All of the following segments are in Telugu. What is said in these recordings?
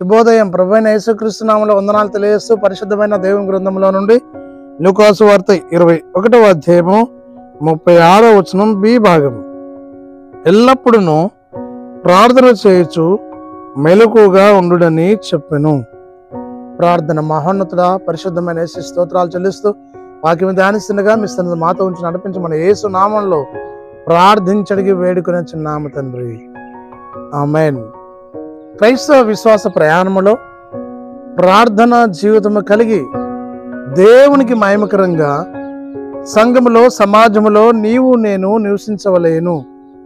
శుభోదయం. ప్రభువైన యేసుక్రీస్తు నామములో వందనాలు తెలియజేస్తూ పరిశుద్ధమైన దేవుని గ్రంథంలో నుండి లూకాసు వార్త 21వ అధ్యాయము 36వ వచనం బి భాగం. ఎల్లప్పుడూ ప్రార్థన చేయొచ్చు మెలకుగా ఉండుడని చెప్పెను. ప్రార్థన. మహోన్నతుడా, పరిశుద్ధమైన యేసు స్తోత్రాలు చెల్లిస్తూ వాక్యం ధ్యానిస్తుండగా మీ స్తోత్రం మాతో ఉంచి నడిపించి మన యేసు నామంలో ప్రార్థించడికి వేడుకునే చిన్నామ తండ్రి, ఆమేన్. క్రైస్తవ విశ్వాస ప్రయాణములో ప్రార్థన జీవితము కలిగి దేవునికి మహిమకరంగా సంఘములో సమాజములో నీవు నేను నివసించవలేను.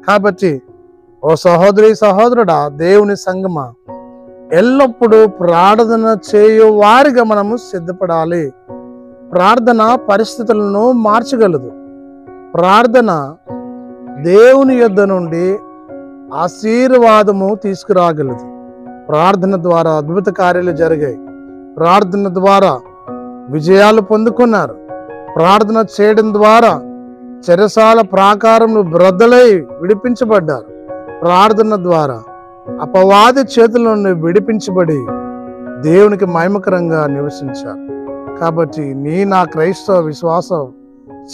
కాబట్టి ఓ సహోదరి సహోదరుడా, దేవుని సంఘమా, ఎల్లప్పుడూ ప్రార్థన చేయు వారిగా మనము సిద్ధపడాలి. ప్రార్థన పరిస్థితులను మార్చగలదు. ప్రార్థన దేవుని యొద్ద నుండి ఆశీర్వాదము తీసుకురాగలదు. ప్రార్థన ద్వారా అద్భుత కార్యాలు జరిగాయి. ప్రార్థన ద్వారా విజయాలు పొందుకున్నారు. ప్రార్థన చేయడం ద్వారా చెరసాల ప్రాకారములు బ్రద్దలై విడిపించబడ్డారు. ప్రార్థన ద్వారా అపవాది చేతుల నుండి విడిపించబడి దేవునికి మహిమకరంగా నివసించారు. కాబట్టి నా క్రైస్తవ విశ్వాస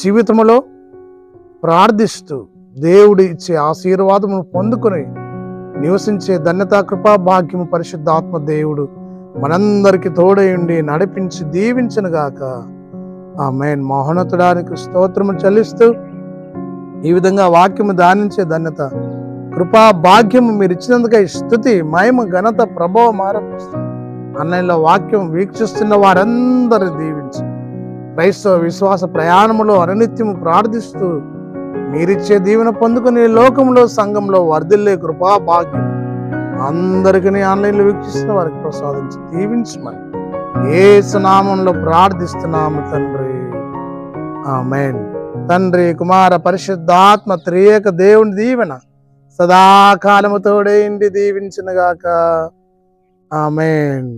జీవితంలో ప్రార్థిస్తూ దేవుడు ఇచ్చే ఆశీర్వాదమును పొందుకొని నివసించే ధన్యత, కృపా, భాగ్యము పరిశుద్ధాత్మ దేవుడు మనందరికి తోడయుండి నడిపించి దీవించనుగాక. ఆమేన్. మహోన్నతుడానికి స్తోత్రము చెల్లిస్తూ ఈ విధంగా వాక్యము ధ్యానించే ధన్యత, కృపా, భాగ్యము మీరు ఇచ్చినందుకై స్తుతి, మహిమ, ఘనత, ప్రభావం ఆరోపిస్తుంది. అన్నయ్యలో వాక్యం వీక్షిస్తున్న వారందరూ దీవించి క్రైస్తవ విశ్వాస ప్రయాణములో అనునిత్యము ప్రార్థిస్తూ మీరిచ్చే దీవెన పొందుకుని లోకంలో సంఘంలో వర్ధిల్లే కృపా భాగ్యం అందరికీ ఆన్లైన్లో వీక్షిస్తున్న వారికి ప్రసాదించి దీవించమని యేసు నామములో ప్రార్థిస్తున్నాము తండ్రి, ఆమేన్. తండ్రి, కుమార, పరిశుద్ధాత్మ త్రియేక దేవుని దీవెన సదాకాలము తోడేండి దీవించునుగాక. ఆమేన్.